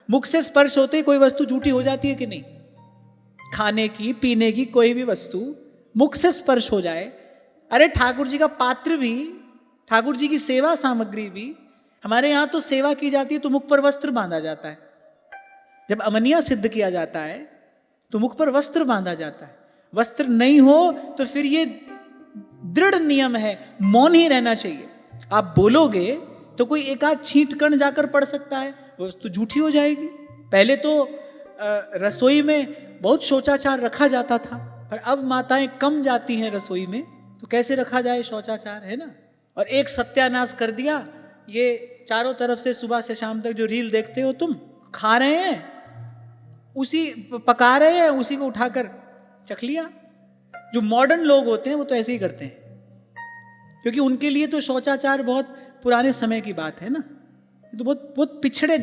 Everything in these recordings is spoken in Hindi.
मुख से स्पर्श होते ही कोई वस्तु झूठी हो जाती है कि नहीं? खाने की, पीने की कोई भी वस्तु मुख से स्पर्श हो जाए, अरे ठाकुर जी का पात्र भी, ठाकुर जी की सेवा सामग्री भी, हमारे यहां तो सेवा की जाती है तो मुख पर वस्त्र बांधा जाता है। जब अमनिया सिद्ध किया जाता है तो मुख पर वस्त्र बांधा जाता है। वस्त्र नहीं हो तो फिर ये दृढ़ नियम है, मौन ही रहना चाहिए। आप बोलोगे तो कोई एक आध छींट कण जाकर पड़ सकता है, वस्तु झूठी हो जाएगी। पहले तो रसोई में बहुत शौचाचार रखा जाता था, पर अब माताएं कम जाती हैं रसोई में, तो कैसे रखा जाए शौचाचार, है ना? और एक सत्यानाश कर दिया। ये चारों तरफ से सुबह से शाम तक जो रील देखते हो तुम, खा रहे हैं उसी, पका रहे हैं उसी को उठाकर चख लिया। जो मॉडर्न लोग होते हैं वो तो ऐसे ही करते हैं, क्योंकि उनके लिए तो शौचाचार बहुत पुराने समय की बात है ना, तो बहुत बहुत पिछड़े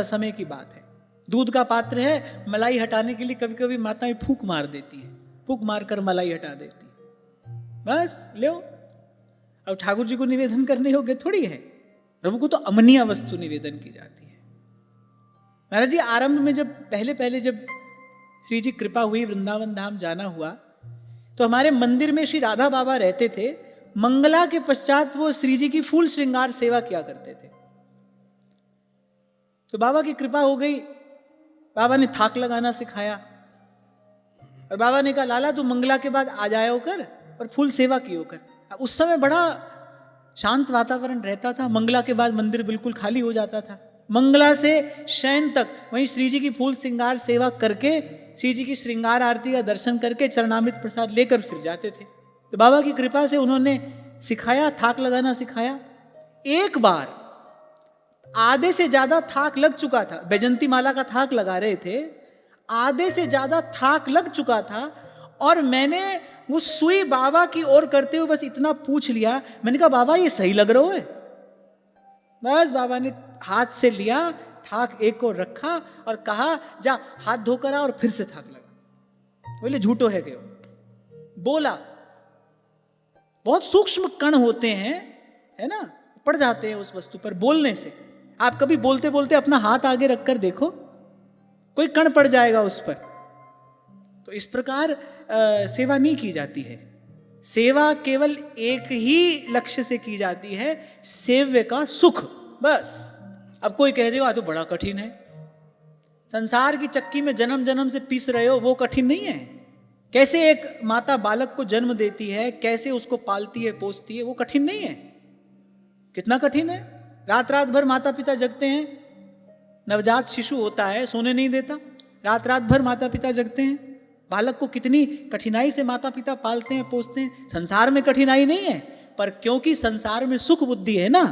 समय की बात है। दूध का पात्र है, मलाई हटाने के लिए कभी कभी माताएं फूंक मार देती है, फूंक मारकर मलाई हटा देती है, बस ले। अब ठाकुर जी को निवेदन करने योग्य थोड़ी है, प्रभु को तो अमनिया वस्तु निवेदन की जाती है। महाराज जी आरंभ में जब पहले जब श्री जी कृपा हुई, वृंदावन धाम जाना हुआ, तो हमारे मंदिर में श्री राधा बाबा रहते थे। मंगला के पश्चात वो श्री जी की फूल श्रृंगार सेवा किया करते थे। तो बाबा की कृपा हो गई, बाबा ने थाक लगाना सिखाया, और बाबा ने कहा लाला तू मंगला के बाद आ जाया होकर और फूल सेवा की होकर। उस समय बड़ा शांत वातावरण रहता था, मंगला के बाद मंदिर बिल्कुल खाली हो जाता था। मंगला से शयन तक वहीं श्री जी की फूल श्रृंगार सेवा करके, श्री जी की श्रृंगार आरती का दर्शन करके चरणामृत प्रसाद लेकर फिर जाते थे। तो बाबा की कृपा से उन्होंने सिखाया, थाक लगाना सिखाया। एक बार आधे से ज्यादा थाक लग चुका था, बैजंती माला का थाक लगा रहे थे, आधे से ज्यादा थाक लग चुका था, और मैंने वो सुई बाबा की ओर करते हुए बस इतना पूछ लिया, मैंने कहा बाबा ये सही लग रहा है? बस बाबा ने हाथ से लिया, थाक एक को रखा और कहा जा हाथ धोकर आ, और फिर से थाक लगा। बोले झूठो है क्यों? बोला। बहुत सूक्ष्म कण होते हैं, है ना, पड़ जाते हैं उस वस्तु पर बोलने से। आप कभी बोलते बोलते अपना हाथ आगे रखकर देखो, कोई कण पड़ जाएगा उस पर। तो इस प्रकार सेवा नहीं की जाती है। सेवा केवल एक ही लक्ष्य से की जाती है, सेव्य का सुख, बस। अब कोई कह देगा तो बड़ा कठिन है, संसार की चक्की में जन्म जन्म से पीस रहे हो, वो कठिन नहीं है। कैसे एक माता बालक को जन्म देती है, कैसे उसको पालती है पोसती है, वो कठिन नहीं है। कितना कठिन है? रात रात भर माता पिता जगते हैं, नवजात शिशु होता है, सोने नहीं देता, रात रात भर माता पिता जगते हैं। बालक को कितनी कठिनाई से माता पिता पालते हैं, पोसते हैं। संसार में कठिनाई नहीं है, पर क्योंकि संसार में सुख बुद्धि है ना,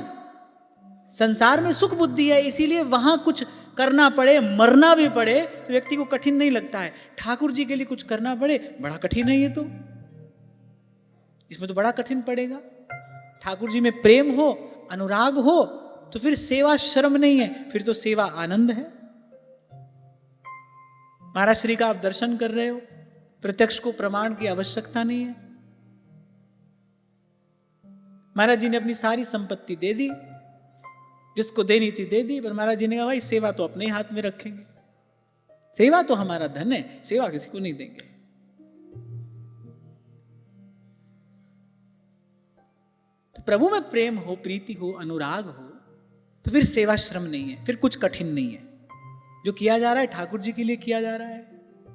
संसार में सुख बुद्धि है, इसीलिए वहां कुछ करना पड़े, मरना भी पड़े तो व्यक्ति को कठिन नहीं लगता है। ठाकुर जी के लिए कुछ करना पड़े, बड़ा कठिन है ये तो, इसमें तो बड़ा कठिन पड़ेगा। ठाकुर जी में प्रेम हो, अनुराग हो, तो फिर सेवा शर्म नहीं है, फिर तो सेवा आनंद है। महाराज श्री का आप दर्शन कर रहे हो, प्रत्यक्ष को प्रमाण की आवश्यकता नहीं है। महाराज जी ने अपनी सारी संपत्ति दे दी, जिसको देनी थी दे दी, पर महाराज जी ने कहा भाई सेवा तो अपने हाथ में रखेंगे, सेवा तो हमारा धन है, सेवा किसी को नहीं देंगे। तो प्रभु में प्रेम हो, प्रीति हो, अनुराग हो, तो फिर सेवा श्रम नहीं है, फिर कुछ कठिन नहीं है। जो किया जा रहा है ठाकुर जी के लिए किया जा रहा है,